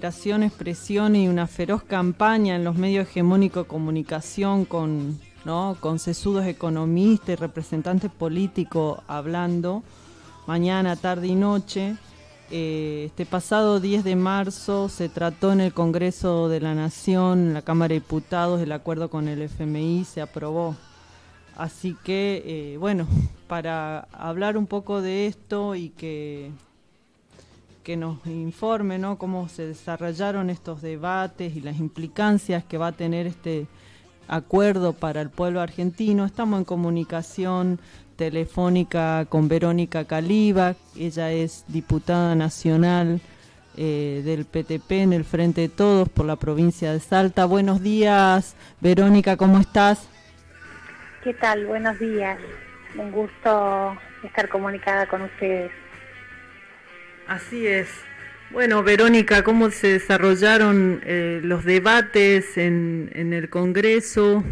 Presión y una feroz campaña en los medios hegemónicos de comunicación con sesudos economistas y representantes políticos hablando mañana, tarde y noche. Este pasado 10 de marzo se trató en el Congreso de la Nación, en la Cámara de Diputados, el acuerdo con el FMI se aprobó. Así que, para hablar un poco de esto y que nos informe, ¿no?, cómo se desarrollaron estos debates y las implicancias que va a tener este acuerdo para el pueblo argentino. Estamos en comunicación telefónica con Verónica Caliba. Ella es diputada nacional del PTP en el Frente de Todos por la provincia de Salta. Buenos días, Verónica, ¿cómo estás? ¿Qué tal? Buenos días. Un gusto estar comunicada con ustedes. Así es. Bueno, Verónica, ¿cómo se desarrollaron los debates en el Congreso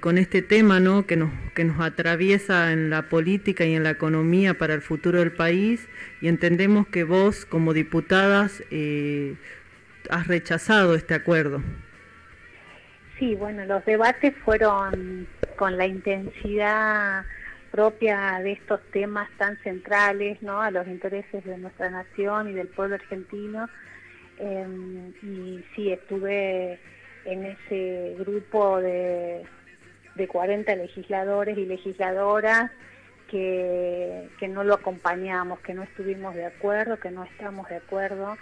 con este tema, ¿no?, que nos atraviesa en la política y en la economía para el futuro del país? Y entendemos que vos, como diputadas, has rechazado este acuerdo. Sí, bueno, los debates fueron con la intensidad propia de estos temas tan centrales, ¿no?, a los intereses de nuestra nación y del pueblo argentino. Y sí, estuve en ese grupo de 40 legisladores y legisladoras que no lo acompañamos, que no estuvimos de acuerdo, que no estamos de acuerdo,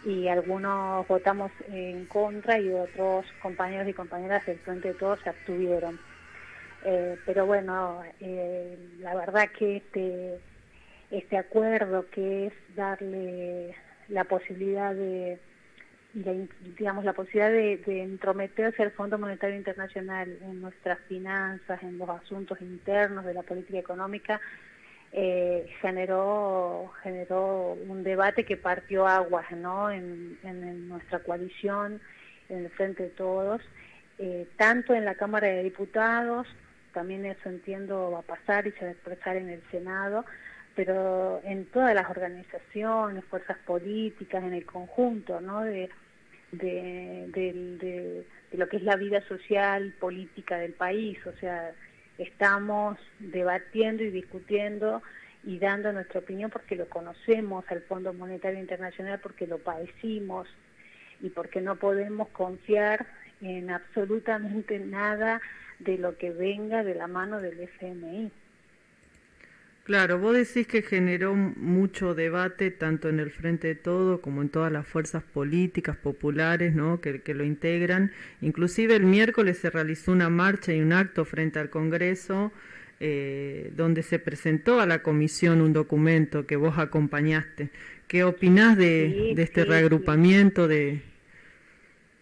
y algunos votamos en contra y otros compañeros y compañeras del Frente de Todos se abstuvieron. Pero bueno, la verdad que este acuerdo, que es darle la posibilidad la posibilidad de entrometerse al Fondo Monetario Internacional en nuestras finanzas, en los asuntos internos de la política económica, generó un debate que partió aguas, ¿no?, en nuestra coalición, en el Frente de Todos, tanto en la Cámara de Diputados. También eso entiendo va a pasar y se va a expresar en el Senado, pero en todas las organizaciones, fuerzas políticas, en el conjunto, ¿no?, de lo que es la vida social, política del país. O sea, estamos debatiendo y discutiendo y dando nuestra opinión porque lo conocemos al Fondo Monetario Internacional, porque lo padecimos y porque no podemos confiar en absolutamente nada de lo que venga de la mano del FMI. Claro, vos decís que generó mucho debate tanto en el Frente de Todo como en todas las fuerzas políticas populares, ¿no?, que lo integran. Inclusive el miércoles se realizó una marcha y un acto frente al Congreso donde se presentó a la comisión un documento que vos acompañaste. ¿Qué opinás de este reagrupamiento de...?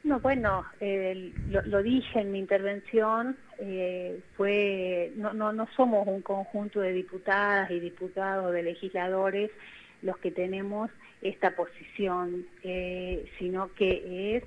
No, bueno, lo dije en mi intervención, no somos un conjunto de diputadas y diputados, de legisladores, los que tenemos esta posición, sino que es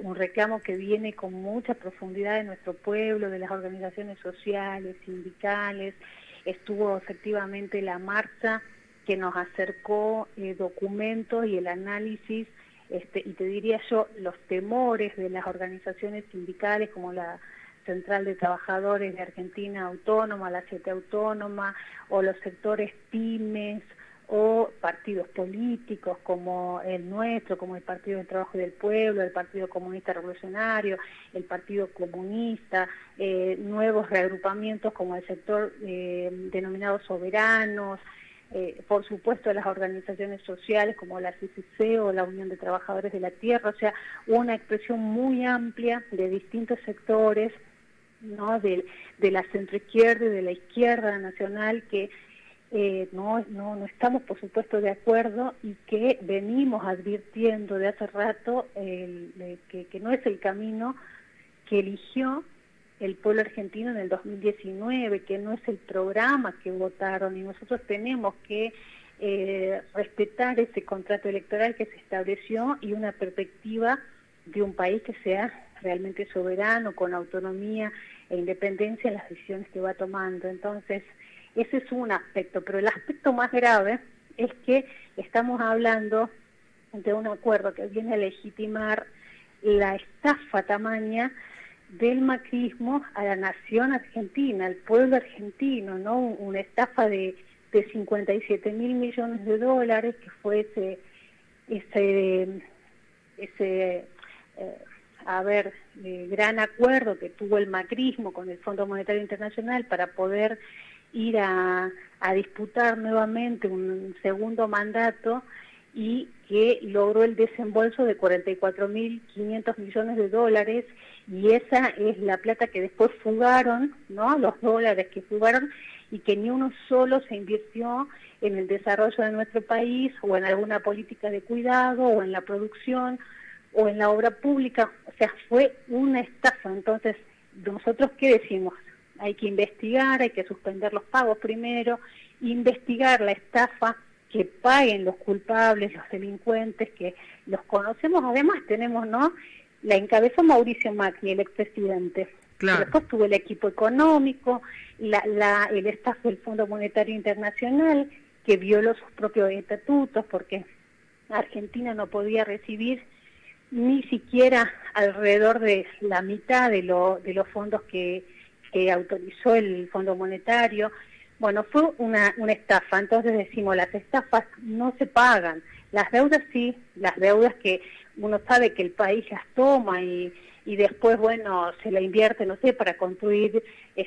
un reclamo que viene con mucha profundidad de nuestro pueblo, de las organizaciones sociales, sindicales. Estuvo efectivamente la marcha que nos acercó documentos y el análisis, y te diría yo, los temores de las organizaciones sindicales como la Central de Trabajadores de Argentina Autónoma, la CET Autónoma, o los sectores pymes, o partidos políticos como el nuestro, como el Partido del Trabajo y del Pueblo, el Partido Comunista Revolucionario, el Partido Comunista, nuevos reagrupamientos como el sector denominado soberanos, por supuesto las organizaciones sociales como la CCC o la Unión de Trabajadores de la Tierra. O sea, una expresión muy amplia de distintos sectores, ¿no?, de la centroizquierda y de la izquierda nacional, que no estamos por supuesto de acuerdo, y que venimos advirtiendo de hace rato que no es el camino que eligió el pueblo argentino en el 2019, que no es el programa que votaron, y nosotros tenemos que respetar ese contrato electoral que se estableció y una perspectiva de un país que sea realmente soberano, con autonomía e independencia en las decisiones que va tomando. Entonces, ese es un aspecto, pero el aspecto más grave es que estamos hablando de un acuerdo que viene a legitimar la estafa tamaña del macrismo a la nación argentina, al pueblo argentino, ¿no? Una estafa de 57 mil millones de dólares, que fue ese gran acuerdo que tuvo el macrismo con el Fondo Monetario Internacional para poder ir a disputar nuevamente un segundo mandato, y que logró el desembolso de 44.500 millones de dólares, y esa es la plata que después fugaron, ¿no? Los dólares que fugaron, y que ni uno solo se invirtió en el desarrollo de nuestro país, o en alguna política de cuidado, o en la producción, o en la obra pública. O sea, fue una estafa. Entonces, ¿nosotros qué decimos? Hay que investigar, hay que suspender los pagos primero, investigar la estafa, que paguen los culpables, los delincuentes, que los conocemos. Además tenemos, ¿no? La encabezó Mauricio Macri, el expresidente. Claro. Después tuvo el equipo económico, el staff del Fondo Monetario Internacional, que violó sus propios estatutos, porque Argentina no podía recibir ni siquiera alrededor de la mitad de los fondos que autorizó el Fondo Monetario. Bueno, fue una estafa. Entonces decimos, las estafas no se pagan, las deudas sí, las deudas que uno sabe que el país las toma y después, bueno, se la invierte, no sé, para construir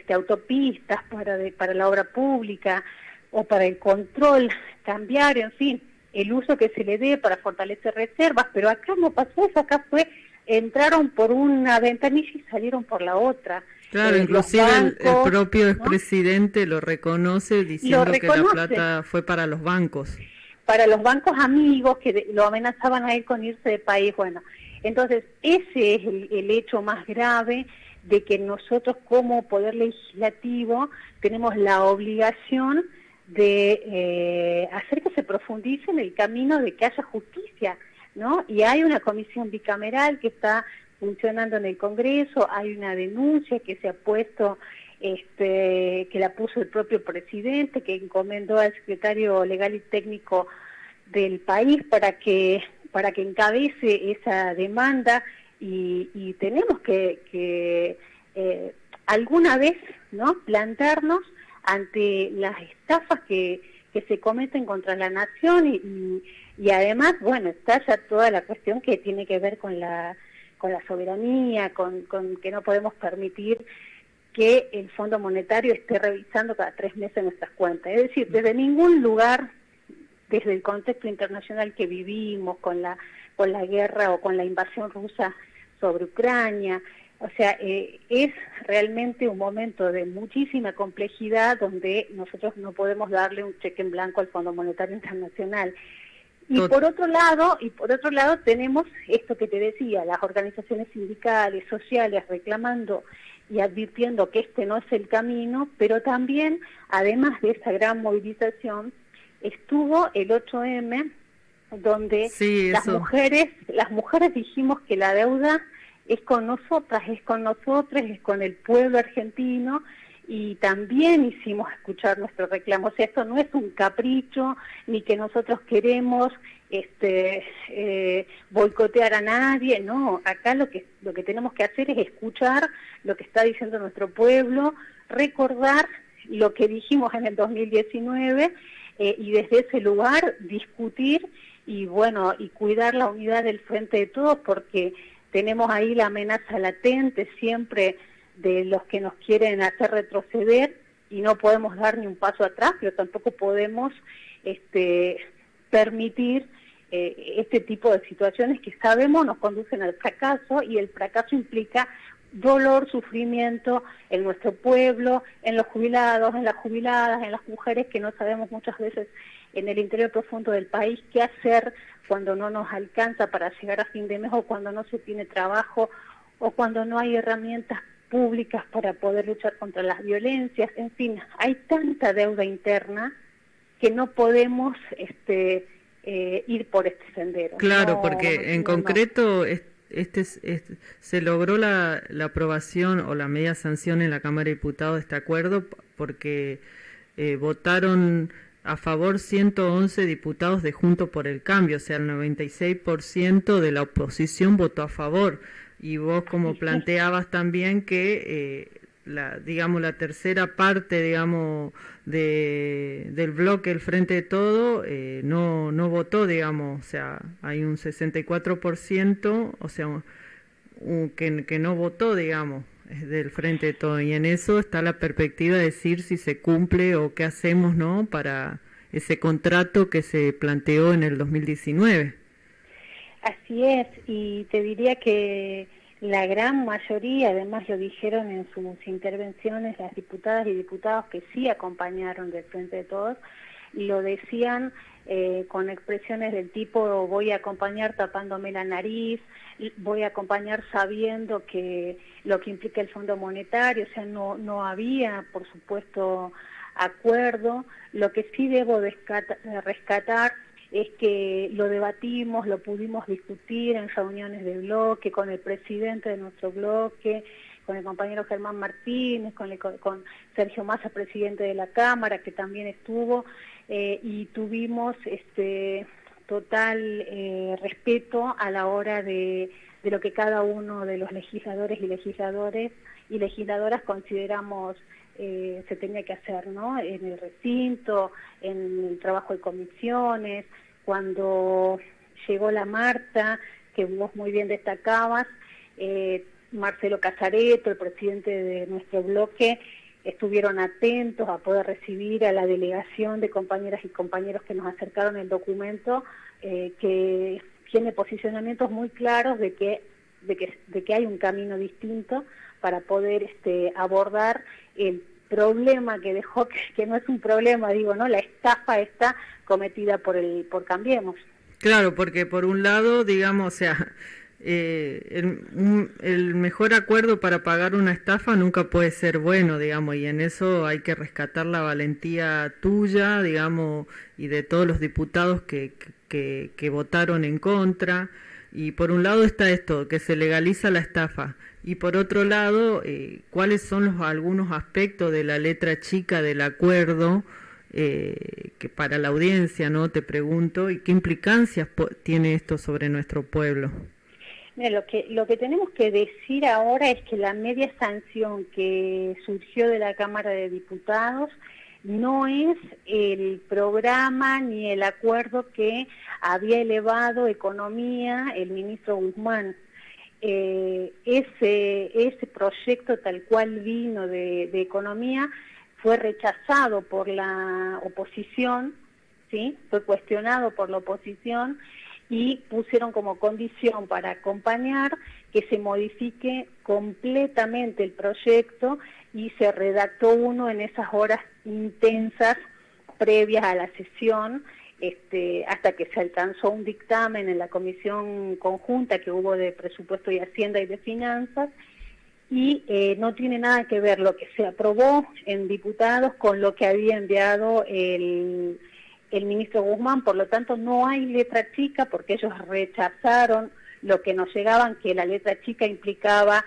autopistas, para la obra pública, o para el control cambiario, en fin, el uso que se le dé para fortalecer reservas. Pero acá no pasó eso, acá entraron por una ventanilla y salieron por la otra. Claro, inclusive bancos, el propio ¿no? expresidente lo reconoce diciendo que la plata fue para los bancos. Para los bancos amigos que lo amenazaban a él con irse de país. Bueno, entonces ese es el hecho más grave, de que nosotros como Poder Legislativo tenemos la obligación de hacer que se profundice en el camino de que haya justicia, ¿no? Y hay una comisión bicameral que está funcionando en el Congreso, hay una denuncia que se ha puesto, que la puso el propio presidente, que encomendó al secretario legal y técnico del país para que encabece esa demanda, y tenemos que alguna vez, ¿no?, plantarnos ante las estafas que se cometen contra la nación, y además, bueno, está ya toda la cuestión que tiene que ver con la soberanía, con que no podemos permitir que el Fondo Monetario esté revisando cada 3 meses nuestras cuentas. Es decir, desde ningún lugar, desde el contexto internacional que vivimos, con la guerra o con la invasión rusa sobre Ucrania, o sea, es realmente un momento de muchísima complejidad, donde nosotros no podemos darle un cheque en blanco al Fondo Monetario Internacional. Y por otro lado tenemos esto que te decía, las organizaciones sindicales, sociales, reclamando y advirtiendo que este no es el camino, pero también, además de esa gran movilización, estuvo el 8M, donde sí, las mujeres dijimos que la deuda es con nosotras, es con el pueblo argentino, y también hicimos escuchar nuestro reclamo. O sea, esto no es un capricho, ni que nosotros queremos boicotear a nadie, no. Acá lo que tenemos que hacer es escuchar lo que está diciendo nuestro pueblo, recordar lo que dijimos en el 2019, y desde ese lugar discutir y cuidar la unidad del Frente de Todos, porque tenemos ahí la amenaza latente siempre de los que nos quieren hacer retroceder, y no podemos dar ni un paso atrás, pero tampoco podemos permitir este tipo de situaciones que sabemos nos conducen al fracaso, y el fracaso implica dolor, sufrimiento en nuestro pueblo, en los jubilados, en las jubiladas, en las mujeres, que no sabemos muchas veces en el interior profundo del país qué hacer cuando no nos alcanza para llegar a fin de mes, o cuando no se tiene trabajo, o cuando no hay herramientas públicas para poder luchar contra las violencias. En fin, hay tanta deuda interna que no podemos ir por este sendero. Claro, no, porque en concreto se logró la aprobación o la media sanción en la Cámara de Diputados de este acuerdo, porque votaron a favor 111 diputados de Juntos por el Cambio, o sea, el 96% de la oposición votó a favor. Y vos, como planteabas también, que la tercera parte, del bloque El Frente de Todo no votó, o sea, hay un 64%, o sea, que no votó, del Frente de Todo, y en eso está la perspectiva de decir si se cumple o qué hacemos, ¿no?, para ese contrato que se planteó en el 2019. Así es, y te diría que la gran mayoría, además lo dijeron en sus intervenciones las diputadas y diputados que sí acompañaron del Frente de Todos, lo decían con expresiones del tipo: voy a acompañar tapándome la nariz, voy a acompañar sabiendo que lo que implica el Fondo Monetario, o sea, no había, por supuesto, acuerdo. Lo que sí debo rescatar es que lo debatimos, lo pudimos discutir en reuniones de bloque, con el presidente de nuestro bloque, con el compañero Germán Martínez, con Sergio Massa, presidente de la Cámara, que también estuvo, y tuvimos total respeto a la hora de lo que cada uno de los legisladoras y legisladoras consideramos se tenía que hacer, ¿no?, en el recinto, en el trabajo de comisiones. Cuando llegó la Marta, que vos muy bien destacabas, Marcelo Casareto, el presidente de nuestro bloque, estuvieron atentos a poder recibir a la delegación de compañeras y compañeros que nos acercaron el documento, que tiene posicionamientos muy claros de que hay un camino distinto para poder abordar el problema que dejó, que no es un problema, ¿no?, la estafa está cometida por Cambiemos. Claro, porque por un lado, o sea, el mejor acuerdo para pagar una estafa nunca puede ser bueno, y en eso hay que rescatar la valentía tuya, y de todos los diputados que votaron en contra. Y por un lado está esto, que se legaliza la estafa, y por otro lado, ¿cuáles son algunos aspectos de la letra chica del acuerdo que para la audiencia, ¿no?, te pregunto, y qué implicancias tiene esto sobre nuestro pueblo? Mira, lo que tenemos que decir ahora es que la media sanción que surgió de la Cámara de Diputados no es el programa ni el acuerdo que había elevado Economía el ministro Guzmán. Ese proyecto tal cual vino de Economía fue rechazado por la oposición, ¿sí?, fue cuestionado por la oposición, y pusieron como condición para acompañar que se modifique completamente el proyecto, y se redactó uno en esas horas intensas previas a la sesión, hasta que se alcanzó un dictamen en la comisión conjunta que hubo de Presupuesto y Hacienda y de Finanzas, y no tiene nada que ver lo que se aprobó en diputados con lo que había enviado el ministro Guzmán. Por lo tanto, no hay letra chica, porque ellos rechazaron lo que nos llegaban, que la letra chica implicaba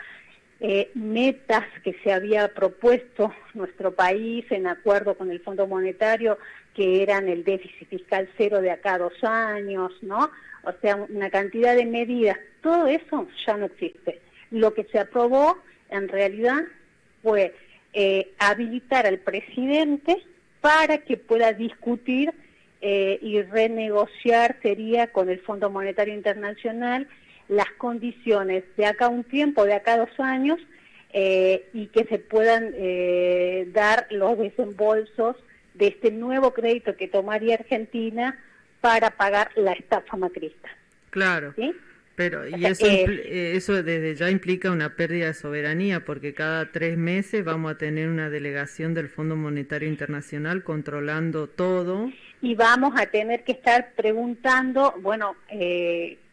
metas que se había propuesto nuestro país en acuerdo con el Fondo Monetario, que eran el déficit fiscal cero de acá a 2 años, ¿no? O sea, una cantidad de medidas. Todo eso ya no existe. Lo que se aprobó, en realidad, fue habilitar al presidente para que pueda discutir y renegociar, sería con el Fondo Monetario Internacional, las condiciones de acá a un tiempo, de acá a 2 años, y que se puedan dar los desembolsos de este nuevo crédito que tomaría Argentina para pagar la estafa macrista. Claro. ¿Sí? Pero y eso desde ya implica una pérdida de soberanía, porque cada 3 meses vamos a tener una delegación del Fondo Monetario Internacional controlando todo. Y vamos a tener que estar preguntando,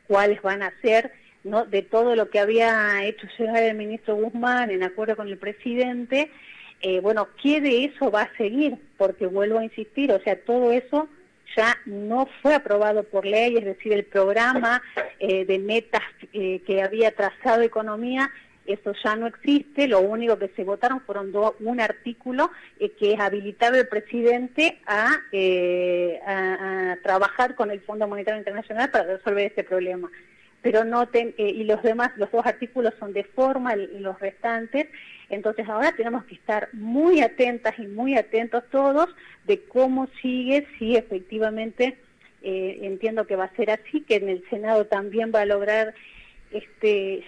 cuáles van a ser, ¿no?, de todo lo que había hecho llegar el ministro Guzmán en acuerdo con el presidente, ¿qué de eso va a seguir? Porque vuelvo a insistir, o sea, todo eso ya no fue aprobado por ley, es decir, el programa de metas que había trazado Economía eso ya no existe, lo único que se votaron fueron un artículo que es habilitar al presidente a trabajar con el Fondo Monetario Internacional para resolver este problema. Pero y los demás, los dos artículos son de forma, los restantes, entonces ahora tenemos que estar muy atentas y muy atentos todos de cómo sigue, si efectivamente entiendo que va a ser así, que en el Senado también va a lograr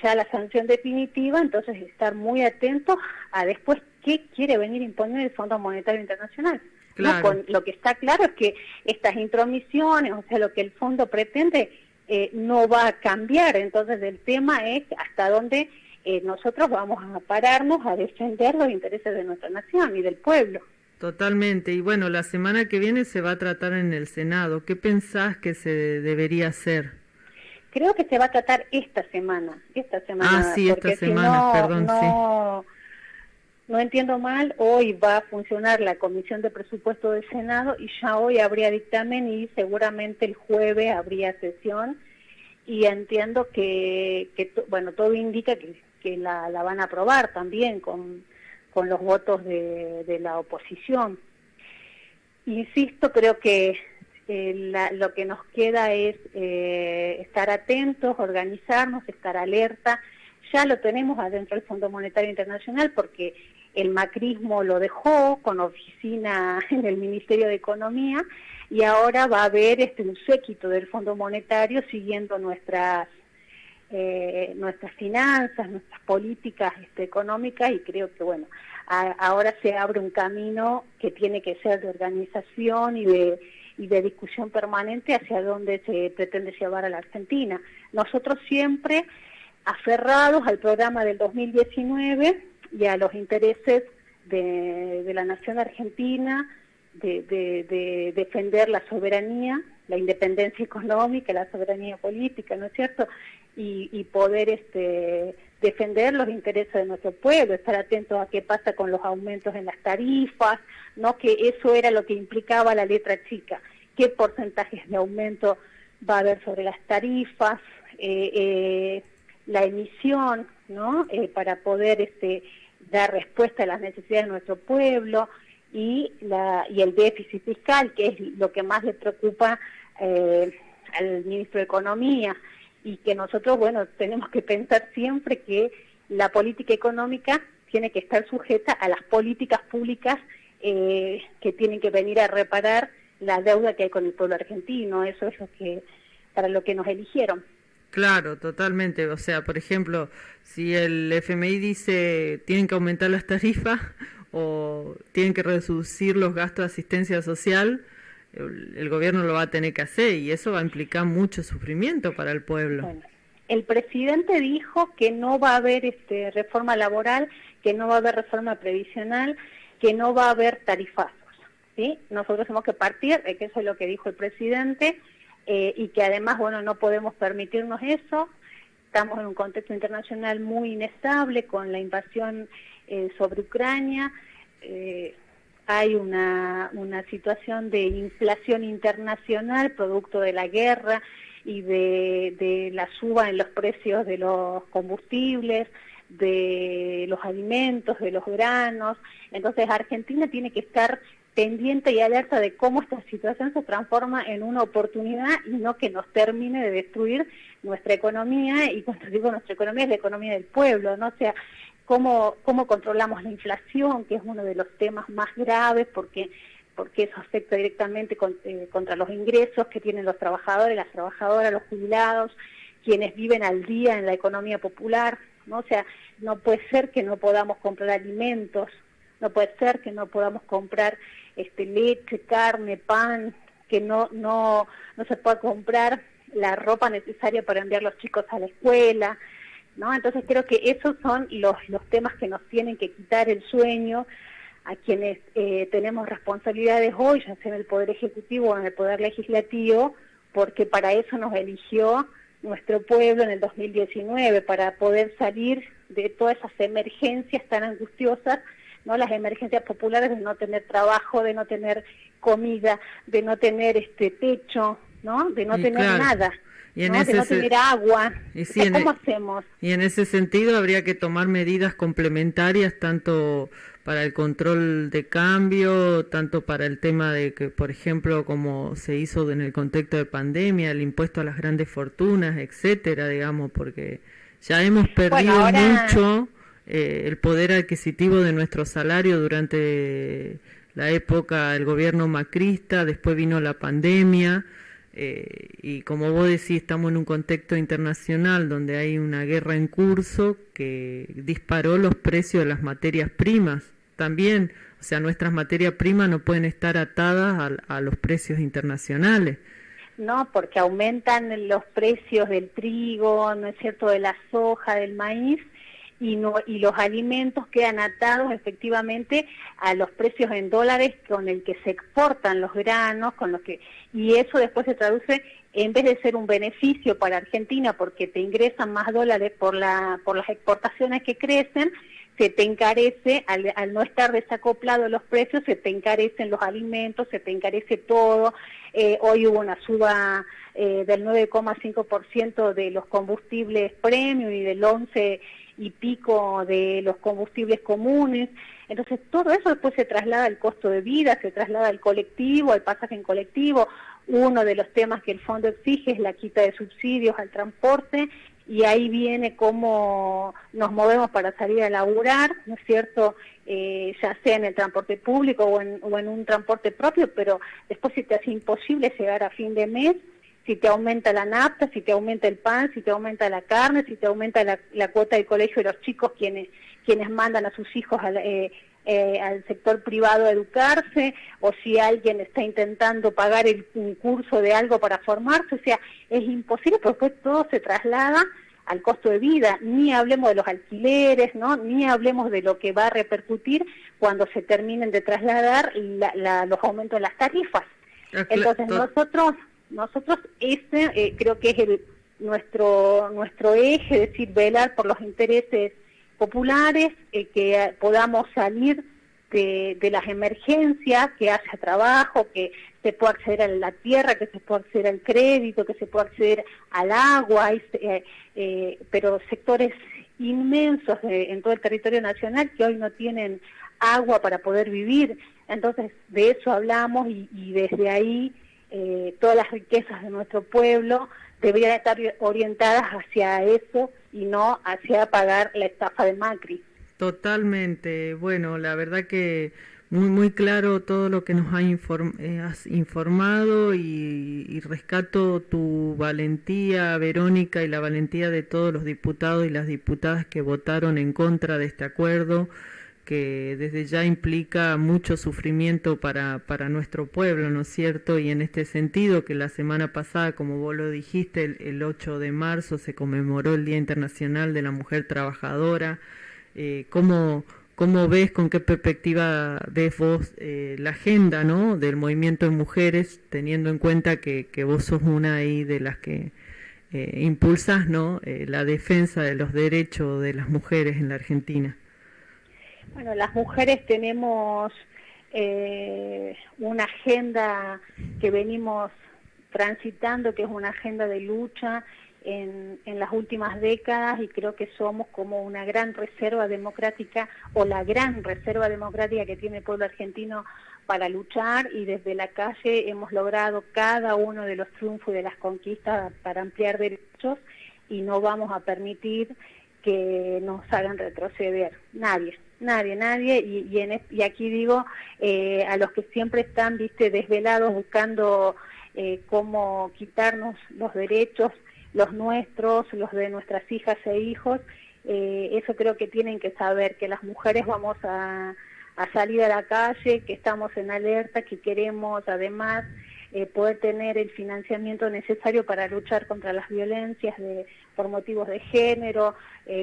ya la sanción definitiva, entonces estar muy atentos a después qué quiere venir a imponer el Fondo Monetario Internacional. Claro. ¿No? Lo que está claro es que estas intromisiones, o sea, lo que el fondo pretende, no va a cambiar, entonces el tema es hasta dónde nosotros vamos a pararnos a defender los intereses de nuestra nación y del pueblo. Totalmente. Y bueno, la semana que viene se va a tratar en el Senado. ¿Qué pensás que se debería hacer? Creo que se va a tratar esta semana. Ah, sí, esta semana, perdón, sí. No entiendo mal, hoy va a funcionar la Comisión de Presupuesto del Senado y ya hoy habría dictamen y seguramente el jueves habría sesión y entiendo que bueno, todo indica que la van a aprobar también con los votos de la oposición. Insisto, creo que lo que nos queda es estar atentos, organizarnos, estar alerta. Ya lo tenemos adentro del Fondo Monetario Internacional porque el macrismo lo dejó con oficina en el Ministerio de Economía y ahora va a haber un séquito del Fondo Monetario siguiendo nuestras finanzas, nuestras políticas económicas y creo que bueno, ahora se abre un camino que tiene que ser de organización y de discusión permanente hacia dónde se pretende llevar a la Argentina. Nosotros siempre aferrados al programa del 2019 y a los intereses de la nación argentina, de defender la soberanía, la independencia económica, la soberanía política, ¿no es cierto? Y poder defender los intereses de nuestro pueblo, estar atentos a qué pasa con los aumentos en las tarifas, ¿no? Que eso era lo que implicaba la letra chica, qué porcentajes de aumento va a haber sobre las tarifas, la emisión, ¿no? Para poder dar respuesta a las necesidades de nuestro pueblo y el déficit fiscal, que es lo que más le preocupa al ministro de Economía, y que nosotros, bueno, tenemos que pensar siempre que la política económica tiene que estar sujeta a las políticas públicas que tienen que venir a reparar la deuda que hay con el pueblo argentino. Eso es para lo que nos eligieron. Claro, totalmente. O sea, por ejemplo, si el FMI dice tienen que aumentar las tarifas o tienen que reducir los gastos de asistencia social, el gobierno lo va a tener que hacer y eso va a implicar mucho sufrimiento para el pueblo. Bueno, el presidente dijo que no va a haber reforma laboral, que no va a haber reforma previsional, que no va a haber tarifazos, ¿sí? Nosotros tenemos que partir de que eso es lo que dijo el presidente y que además, bueno, no podemos permitirnos eso. Estamos en un contexto internacional muy inestable con la invasión sobre Ucrania. Hay una situación de inflación internacional producto de la guerra y de la suba en los precios de los combustibles, de los alimentos, de los granos. Entonces Argentina tiene que estar pendiente y alerta de cómo esta situación se transforma en una oportunidad y no que nos termine de destruir nuestra economía, y cuando digo nuestra economía es la economía del pueblo, ¿no? O sea, cómo controlamos la inflación, que es uno de los temas más graves porque eso afecta directamente contra los ingresos que tienen los trabajadores, las trabajadoras, los jubilados, quienes viven al día en la economía popular, ¿no? O sea, no puede ser que no podamos comprar alimentos, no puede ser que no podamos comprar leche, carne, pan, que no se pueda comprar la ropa necesaria para enviar a los chicos a la escuela, ¿no? Entonces creo que esos son los temas que nos tienen que quitar el sueño a quienes tenemos responsabilidades hoy, ya sea en el Poder Ejecutivo o en el Poder Legislativo, porque para eso nos eligió nuestro pueblo en el 2019, para poder salir de todas esas emergencias tan angustiosas, ¿no? Las emergencias populares de no tener trabajo, de no tener comida, de no tener techo, ¿no? De no tener nada. Y en ¿no? De no tener agua. y O sí, sea, ¿cómo hacemos? y en ese sentido habría que tomar medidas complementarias tanto para el control de cambio, tanto para el tema de que, por ejemplo, como se hizo en el contexto de pandemia, el impuesto a las grandes fortunas, etcétera, digamos, porque ya hemos Bueno, perdido ahora mucho el poder adquisitivo de nuestro salario durante la época del gobierno macrista, después vino la pandemia. Y como vos decís, estamos en un contexto internacional donde hay una guerra en curso que disparó los precios de las materias primas también. O sea, nuestras materias primas no pueden estar atadas a los precios internacionales. no, porque aumentan los precios del trigo, ¿no es cierto?, de la soja, del maíz, y no, y los alimentos quedan atados efectivamente a los precios en dólares con el que se exportan los granos, con los que, y eso después se traduce, en vez de ser un beneficio para Argentina porque te ingresan más dólares por las exportaciones que crecen, se te encarece, al no estar desacoplado los precios, se te encarecen los alimentos, se te encarece todo. Hoy hubo una suba del 9,5% de los combustibles premium y del 11 y pico de los combustibles comunes. Entonces todo eso después se traslada al costo de vida, se traslada al colectivo, al pasaje en colectivo. Uno de los temas que el fondo exige es la quita de subsidios al transporte, y ahí viene cómo nos movemos para salir a laburar, ¿no es cierto?, ya sea en el transporte público o en un transporte propio, pero después se te hace imposible llegar a fin de mes, si te aumenta la nafta, si te aumenta el pan, si te aumenta la carne, si te aumenta la cuota de colegio de los chicos, quienes mandan a sus hijos al sector privado a educarse, o si alguien está intentando pagar un curso de algo para formarse. O sea, es imposible porque después todo se traslada al costo de vida. Ni hablemos de los alquileres, ¿no? Ni hablemos de lo que va a repercutir cuando se terminen de trasladar los aumentos de las tarifas. Entonces nosotros ese creo que es nuestro eje, es decir, velar por los intereses populares, que podamos salir de las emergencias, que haya trabajo, que se pueda acceder a la tierra, que se pueda acceder al crédito, que se pueda acceder al agua, pero sectores inmensos en todo el territorio nacional que hoy no tienen agua para poder vivir. Entonces de eso hablamos, y desde ahí todas las riquezas de nuestro pueblo deberían estar orientadas hacia eso y no hacia pagar la estafa de Macri. Totalmente. Bueno, la verdad que muy claro todo lo que nos has informado, y rescato tu valentía, Verónica, y la valentía de todos los diputados y las diputadas que votaron en contra de este acuerdo, que desde ya implica mucho sufrimiento para nuestro pueblo, ¿no es cierto? Y en este sentido, que la semana pasada, como vos lo dijiste, el 8 de marzo se conmemoró el Día Internacional de la Mujer Trabajadora. ¿Cómo ves, con qué perspectiva ves vos la agenda, ¿no?, del movimiento de mujeres, teniendo en cuenta que vos sos una ahí de las que impulsas, ¿no?, la defensa de los derechos de las mujeres en la Argentina? Bueno, las mujeres tenemos una agenda que venimos transitando, que es una agenda de lucha en las últimas décadas, y creo que somos como una gran reserva democrática, o la gran reserva democrática que tiene el pueblo argentino para luchar, y desde la calle hemos logrado cada uno de los triunfos y de las conquistas para ampliar derechos, y no vamos a permitir que nos hagan retroceder. Nadie, y aquí digo a los que siempre están, desvelados buscando cómo quitarnos los derechos, los nuestros, los de nuestras hijas e hijos. Eso creo que tienen que saber, que las mujeres vamos a salir a la calle, que estamos en alerta, que queremos además poder tener el financiamiento necesario para luchar contra las violencias por motivos de género,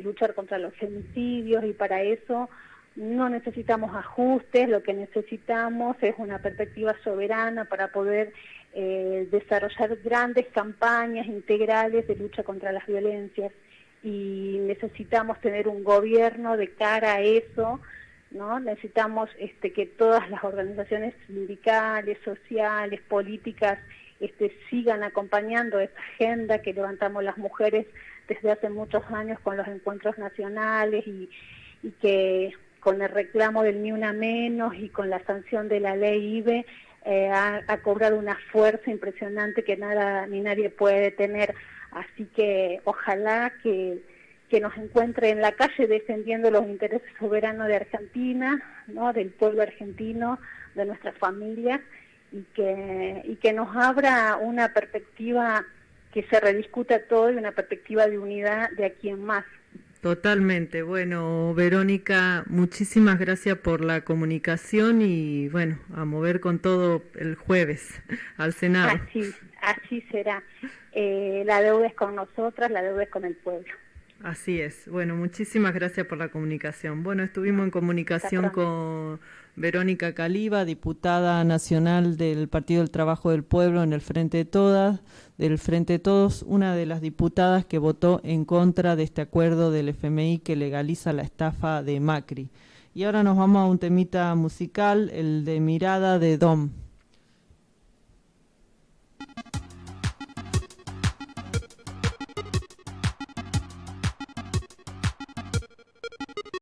luchar contra los femicidios, y para eso no necesitamos ajustes, lo que necesitamos es una perspectiva soberana para poder desarrollar grandes campañas integrales de lucha contra las violencias, y necesitamos tener un gobierno de cara a eso, ¿no? Necesitamos que todas las organizaciones sindicales, sociales, políticas sigan acompañando esa agenda que levantamos las mujeres desde hace muchos años con los encuentros nacionales y que con el reclamo del ni una menos y con la sanción de la ley IBE ha cobrado una fuerza impresionante que nada ni nadie puede detener. Así que ojalá que nos encuentre en la calle defendiendo los intereses soberanos de Argentina, ¿no? Del pueblo argentino, de nuestras familias, y que nos abra una perspectiva que se rediscuta todo y una perspectiva de unidad de aquí en más. Totalmente. Bueno, Verónica, muchísimas gracias por la comunicación y bueno, a mover con todo el jueves al Senado. Así será. La deuda es con nosotras, la deuda es con el pueblo. Así es. Bueno, muchísimas gracias por la comunicación. Bueno, estuvimos en comunicación con Verónica Caliba, diputada nacional del Partido del Trabajo del Pueblo en el Frente de Todas, del Frente de Todos, una de las diputadas que votó en contra de este acuerdo del FMI que legaliza la estafa de Macri. Y ahora nos vamos a un temita musical, el de Mirada de Dom.